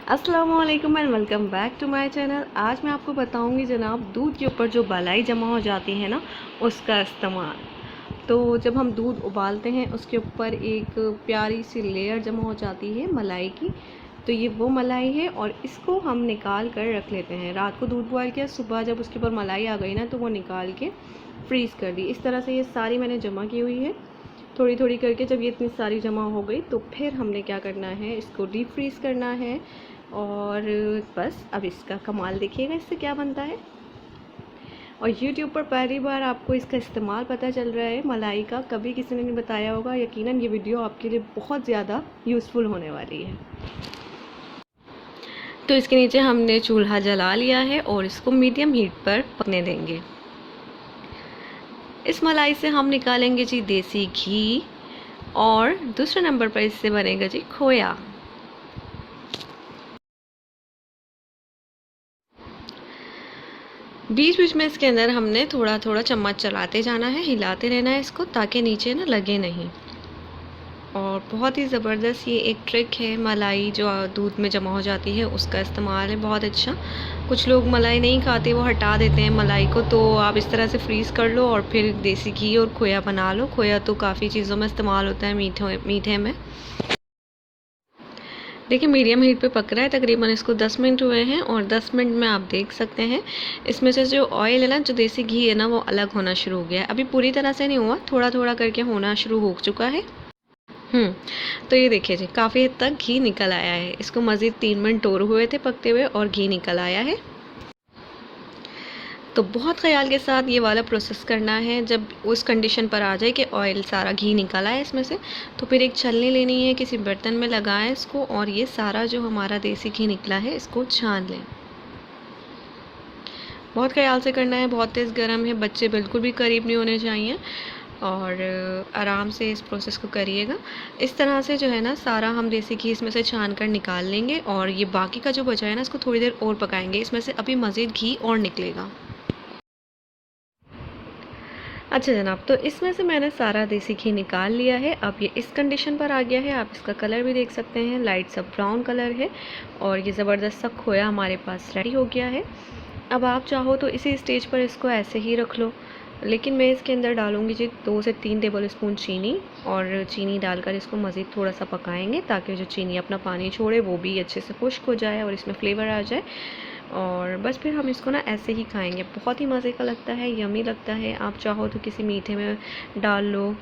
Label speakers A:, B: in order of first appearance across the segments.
A: अस्सलामुअलैकुम and welcome back to my channel. आज मैं आपको बताऊंगी जनाब दूध के ऊपर जो मलाई जमा हो जाती है ना, उसका इस्तेमाल। तो जब हम दूध उबालते हैं उसके ऊपर एक प्यारी सी लेयर जमा हो जाती है मलाई की। तो ये वो मलाई है और इसको हम निकाल कर रख लेते हैं। रात को दूध बॉयल किया, सुबह जब उसके ऊपर मलाई आ गई ना तो वो निकाल के फ्रीज़ कर दी। इस तरह से ये सारी मैंने जमा की हुई है थोड़ी थोड़ी करके। जब ये इतनी सारी जमा हो गई तो फिर हमने क्या करना है, इसको डीप फ्रीज़ करना है। और बस अब इसका कमाल देखिएगा इससे क्या बनता है। और YouTube पर पहली बार आपको इसका इस्तेमाल पता चल रहा है मलाई का, कभी किसी ने नहीं बताया होगा। यकीनन ये वीडियो आपके लिए बहुत ज़्यादा यूज़फुल होने वाली है। तो इसके नीचे हमने चूल्हा जला लिया है और इसको मीडियम हीट पर पकने देंगे। इस मलाई से हम निकालेंगे जी देसी घी और दूसरे नंबर पर इससे बनेगा जी खोया। बीच बीच में इसके अंदर हमने थोड़ा थोड़ा चम्मच चलाते जाना है, हिलाते रहना है इसको ताकि नीचे ना लगे नहीं। और बहुत ही ज़बरदस्त ये एक ट्रिक है, मलाई जो दूध में जमा हो जाती है उसका इस्तेमाल है बहुत अच्छा। कुछ लोग मलाई नहीं खाते, वो हटा देते हैं मलाई को, तो आप इस तरह से फ्रीज़ कर लो और फिर देसी घी और खोया बना लो। खोया तो काफ़ी चीज़ों में इस्तेमाल होता है, मीठे में। देखिए मीडियम हीट पे पक रहा है, तकरीबन इसको 10 मिनट हुए हैं। और 10 मिनट में आप देख सकते हैं इसमें से जो ऑयल है ना, जो देसी घी है ना, वो अलग होना शुरू हो गया है। अभी पूरी तरह से नहीं हुआ, थोड़ा थोड़ा करके होना शुरू हो चुका है। तो ये देखिए जी, काफ़ी हद तक घी निकल आया है। इसको मज़ीद 3 मिनट और हुए थे पकते हुए और घी निकल आया है। तो बहुत ख्याल के साथ ये वाला प्रोसेस करना है। जब उस कंडीशन पर आ जाए कि ऑयल सारा घी निकला है इसमें से, तो फिर एक छलनी लेनी है, किसी बर्तन में लगाएं इसको और ये सारा जो हमारा देसी घी निकला है इसको छान लें। बहुत ख्याल से करना है, बहुत तेज़ गर्म है, बच्चे बिल्कुल भी करीब नहीं होने चाहिए। और आराम से इस प्रोसेस को करिएगा। इस तरह से जो है ना, सारा हम देसी घी इसमें से छान कर निकाल लेंगे और ये बाकी का जो बचा है ना, इसको थोड़ी देर और पकाएंगे। इसमें से अभी मज़ीद घी और निकलेगा। अच्छा जनाब, तो इसमें से मैंने सारा देसी घी निकाल लिया है। अब ये इस कंडीशन पर आ गया है। आप इसका कलर भी देख सकते हैं, लाइट सा ब्राउन कलर है और ये ज़बरदस्त सा खोया हमारे पास रेडी हो गया है। अब आप चाहो तो इसी स्टेज पर इसको ऐसे ही रख लो, लेकिन मैं इसके अंदर डालूँगी जी 2 से 3 टेबल स्पून चीनी। और चीनी डालकर इसको मज़ीद थोड़ा सा पकाएंगे ताकि जो चीनी अपना पानी छोड़े वो भी अच्छे से खुश्क हो जाए और इसमें फ्लेवर आ जाए। और बस फिर हम इसको ना ऐसे ही खाएंगे। बहुत ही मज़े का लगता है, यमी लगता है। आप चाहो तो किसी मीठे में डाल लो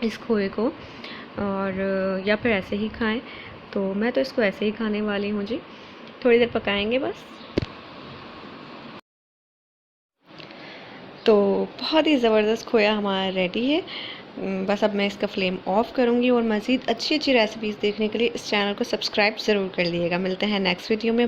A: इस खोए को, और या फिर ऐसे ही खाएं। तो मैं तो इसको ऐसे ही खाने वाली हूँ जी। थोड़ी देर पकाएंगे बस। तो बहुत ही ज़बरदस्त खोया हमारा रेडी है। बस अब मैं इसका फ्लेम ऑफ़ करूँगी। और मज़ीद अच्छी अच्छी रेसिपीज़ देखने के लिए इस चैनल को सब्सक्राइब ज़रूर कर लीजिएगा। मिलते हैं नेक्स्ट वीडियो में।